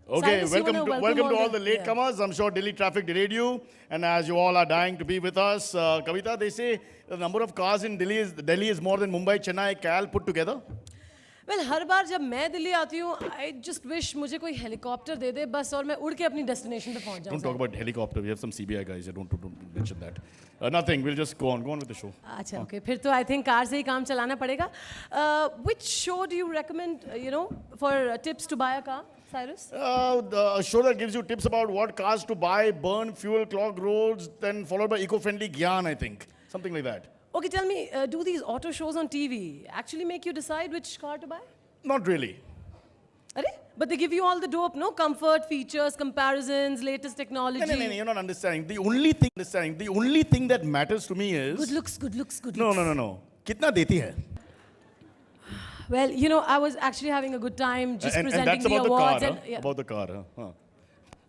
Okay, Cyrus, you wanna welcome to all the yeah. latecomers. I'm sure Delhi traffic delayed you, and as you all are dying to be with us, Kavita, they say the number of cars in Delhi is more than Mumbai, Chennai, Cal put together. Well, हर बार जब मैं दिल्ली आती हूँ, I just wish मुझे कोई helicopter दे दे बस और मैं उड़ के अपनी destination पे पहुँच Don't जाऊँ. talk about helicopter. We have some CBI guys. Don't mention that. Nothing. We'll just go on with the show. अच्छा, okay. फिर तो I think कार से ही काम चलाना पड़ेगा. Which show do you recommend? For tips to buy a car, Cyrus? A show that gives you tips about what cars to buy, burn, fuel, clog roads, then followed by eco-friendly gyan, I think. Something like that. Okay, tell me, do these auto shows on TV actually make you decide which car to buy? Not really. Arey? But they give you all the dope, no? Comfort, features, comparisons, latest technology. No, you're not understanding. The only thing that matters to me is... Good looks. No. Kitna deti hai? Well, I was actually having a good time just presenting that's the about awards. The car, huh? About the car, huh?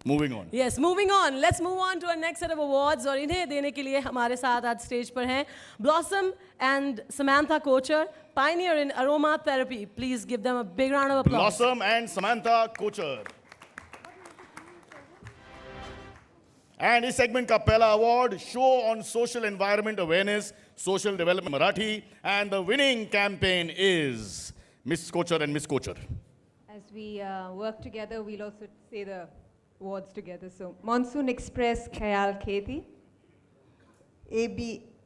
Moving on. Yes, moving on. Let's move on to our next set of awards. और इन्हें देने के लिए हमारे साथ आज stage पर हैं Blossom and Samantha Kocher, pioneer in aromatherapy. Please give them a big round of applause. Blossom and Samantha Kocher. And इस segment का पहला award, show on social environment awareness, social development Marathi, and the winning campaign is Miss Kocher and Miss Kocher. As we work together, we'll also say the awards together. So, Monsoon Express Khayal Kheti.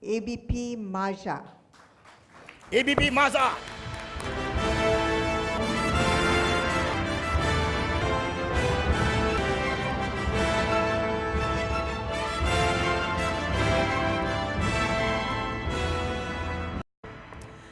ABP Maja. ABP Maza.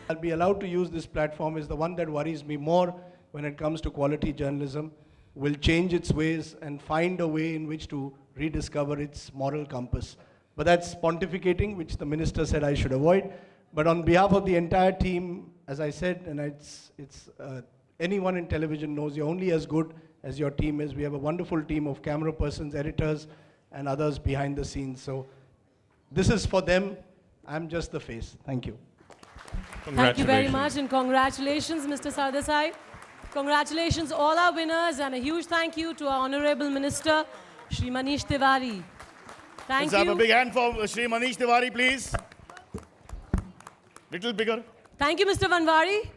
I'll be allowed to use this platform is the one that worries me more when it comes to quality journalism. Will change its ways and find a way in which to rediscover its moral compass. But that's pontificating, which the minister said I should avoid. But on behalf of the entire team, as I said, and anyone in television knows you're only as good as your team is. We have a wonderful team of camera persons, editors, and others behind the scenes. So this is for them. I'm just the face. Thank you. Thank you very much, and congratulations, Mr. Sardesai. Congratulations, all our winners, and a huge thank you to our Honorable Minister, Shri Manish Tiwari. Thank Let's you. have a big hand for Shri Manish Tiwari, please. Little bigger. Thank you, Mr. Vanwari.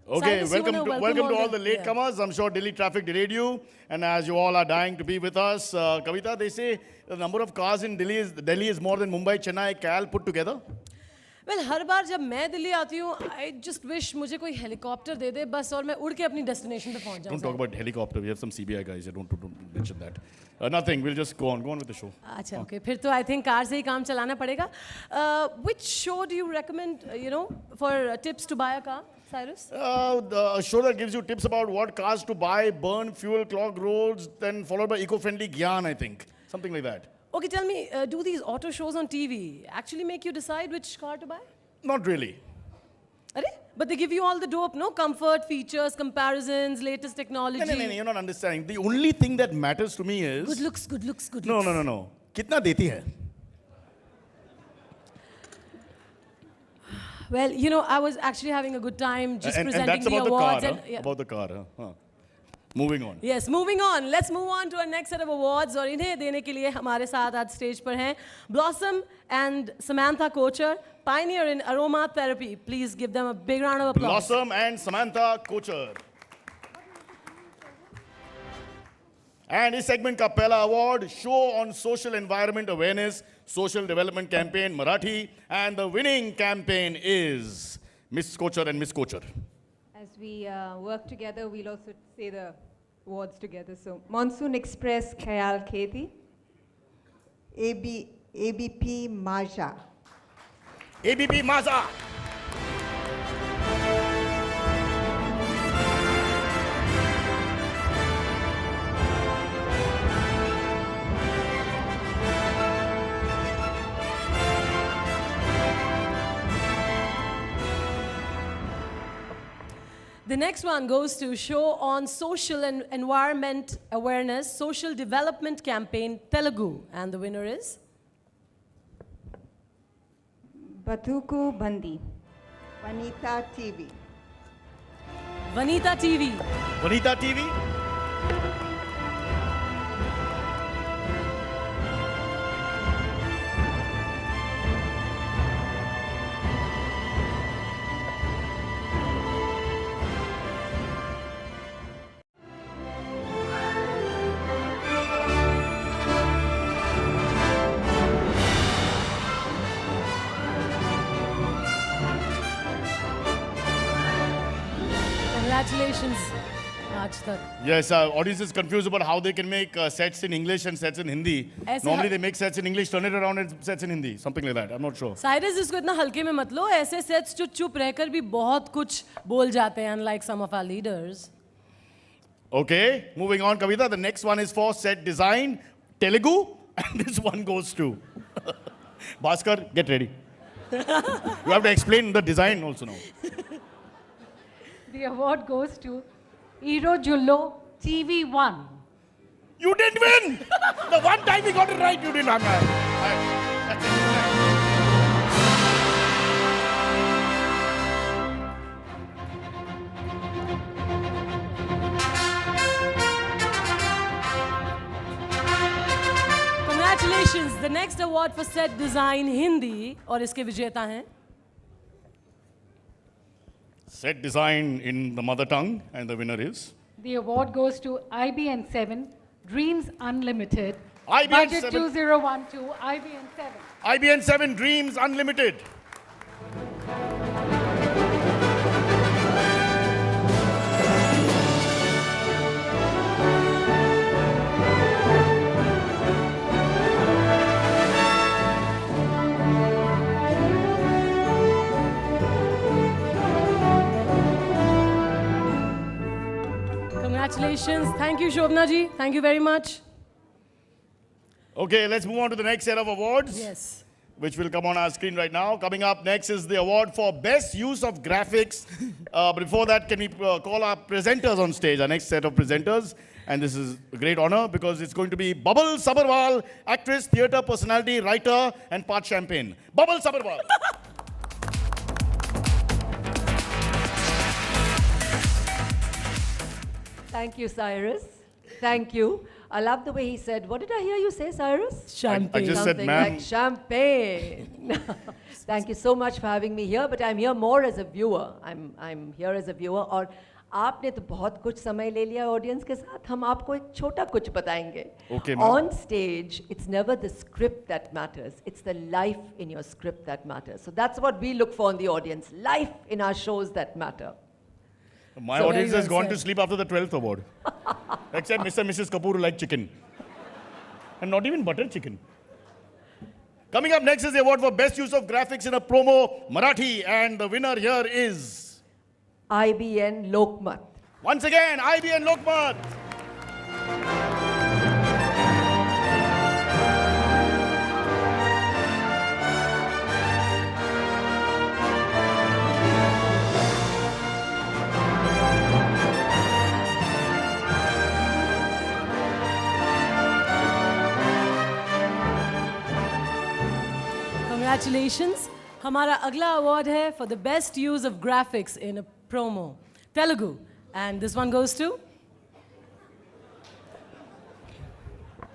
Okay, Cyrus, welcome to all the yeah. latecomers. I'm sure Delhi traffic delayed you, and as you all are dying to be with us, Kavita, they say the number of cars in Delhi is more than Mumbai, Chennai, Cal put together. Well, हर बार जब मैं दिल्ली आती हूँ, I just wish मुझे कोई helicopter दे दे बस और मैं उड़ के अपनी destination पे पहुँच जाऊँ. Don't talk about helicopter. We have some CBI guys. Don't mention that. Nothing. We'll just go on with the show. अच्छा, okay. फिर तो I think कार से ही काम चलाना पड़ेगा. Which show do you recommend? For tips to buy a car, Cyrus? A show that gives you tips about what cars to buy, burn, fuel, clog roads, then followed by eco-friendly gyan, I think. Something like that. Okay, tell me, do these auto shows on TV actually make you decide which car to buy? Not really. Arey? But they give you all the dope, no? Comfort, features, comparisons, latest technology. No, you're not understanding. The only thing that matters to me is... Good looks. No. Kitna deti hai? Well, I was actually having a good time just presenting that's the about awards. The car, huh? About the car, huh? Moving on. Yes, moving on. Let's move on to our next set of awards. और इन्हें देने के लिए हमारे साथ आज stage पर हैं Blossom and Samantha Kocher, pioneer in aromatherapy. Please give them a big round of applause. Blossom and Samantha Kocher. And इस segment का पहला award, show on social environment awareness, social development campaign Marathi, and the winning campaign is Miss Kocher and Miss Kocher. As we work together, we'll also say the awards together. So, Monsoon Express Khayal Kheti. ABP Maja. ABP Maza. The next one goes to show on social and environment awareness, social development campaign Telugu, and the winner is Batuku Bandi. Vanita TV. Vanita TV. Vanita TV. Congratulations. आज तक. Yes, audience is confused about how they can make sets in English and sets in Hindi. ऐसे Normally ह- they make sets in English, turn it around and sets in Hindi. Something like that. I'm not sure. Cyrus इसको इतना हल्के में मत लो. ऐसे sets जो चुप रहकर भी बहुत कुछ बोल जाते हैं, unlike some of our leaders. Okay, moving on, Kavita. The next one is for set design, Telugu, and this one goes to Bhaskar. Get ready. You have to explain the design also now. The award goes to Hero Jullo TV1. You didn't win. The one time we got it right, you didn't. That's it. Congratulations. The next award for set design Hindi और इसके विजेता हैं Set design in the mother tongue, and the winner is The award goes to IBN 7, Dreams Unlimited. IBN Budget 7. 2012, IBN 7. IBN 7 Dreams Unlimited. Congratulations. Thank you, Shobna ji. Thank you very much. Okay, let's move on to the next set of awards. Yes. Which will come on our screen right now. Coming up next is the award for best use of graphics. Before that, can we call our presenters on stage, our next set of presenters? And this is a great honor because it's going to be Bubble Sabharwal, actress, theatre personality, writer, and part champagne. Bubble Sabharwal. Thank you, Cyrus. Thank you. I love the way he said, what did I hear you say, Cyrus? Champagne. I just said, Something ma'am. like champagne. Thank you so much for having me here, but I'm here more as a viewer. I'm here as a viewer. और आपने तो बहुत कुछ समय ले लिया audience के साथ. हम आपको एक छोटा कुछ बताएंगे. Okay, ma'am. On stage, it's never the script that matters. It's the life in your script that matters. So that's what we look for in the audience. Life in our shows that matter. My So audience very has well gone to said. sleep after the 12th award. Except Mr. and Mrs. Kapoor who like chicken. And not even butter chicken. Coming up next is the award for best use of graphics in a promo, Marathi. And the winner here is, IBN Lokmat. once again, IBN Lokmat. Congratulations. हमारा अगला award है for the best use of graphics in a promo, Telugu, and this one goes to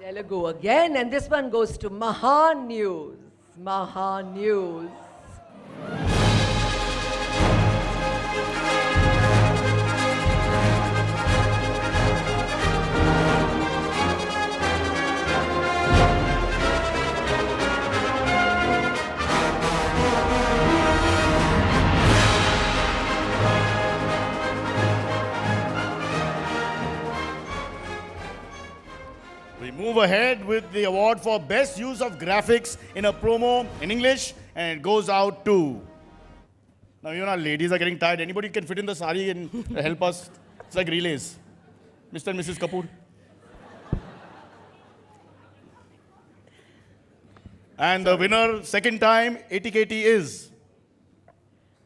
Telugu again, and this one goes to Maha News. Maha News. We move ahead with the award for best use of graphics in a promo in English, and it goes out to. Now, you know, our ladies are getting tired. Anybody can fit in the sari and help us? It's like relays. Mr. and Mrs. Kapoor. And the winner, second time, ATKT is.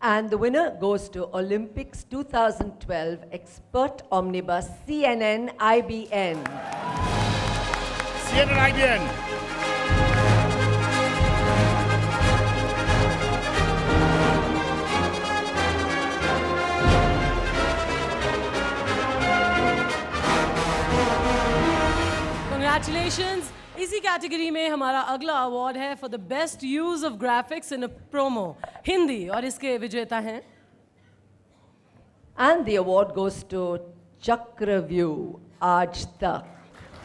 And the winner goes to Olympics 2012 Expert Omnibus CNN IBN. CNN IBN. Congratulations. इसी category में हमारा अगला award है for the best use of graphics in a promo Hindi और इसके विजेता हैं And the award goes to Chakraview, Aaj Tak.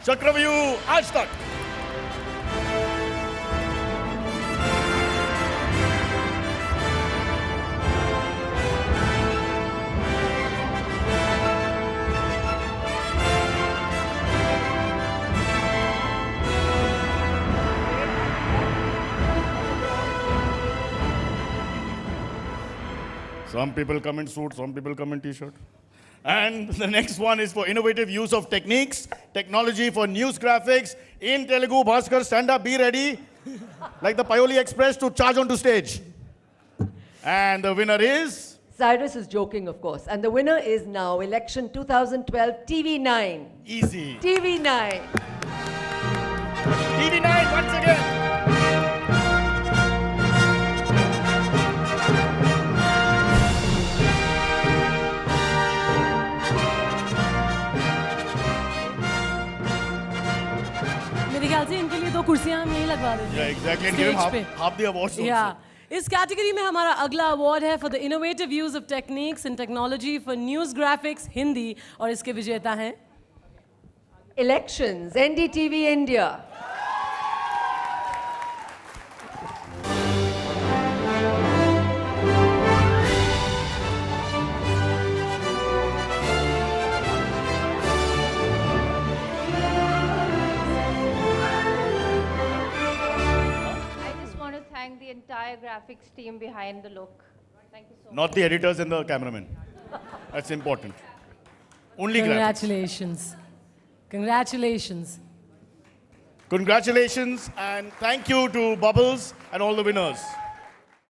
Chakraview, Aaj Tak. Some people come in suit, some people come in t-shirt. And the next one is for innovative use of techniques, technology for news graphics. In Telugu, Bhaskar, stand up, be ready. Like the Payoli Express to charge onto stage. And the winner is? Cyrus is joking, of course. And the winner is now election 2012 TV9. Easy. TV9. TV9 once again. मेरे ख्याल से इनके लिए 2 कुर्सियां हम यहीं लगवा देंगे Yeah, exactly. And give him Stage पे। half the awards also. Yeah. इस कैटेगरी में हमारा अगला अवार्ड है for the innovative use of techniques and technology for news graphics Hindi और इसके विजेता हैं Elections, NDTV India. I just want to thank the entire graphics team behind the look. Thank you so much. Not the editors and the cameraman. That's important. Only graphics. Congratulations. Congratulations. Congratulations and thank you to Bubbles and all the winners.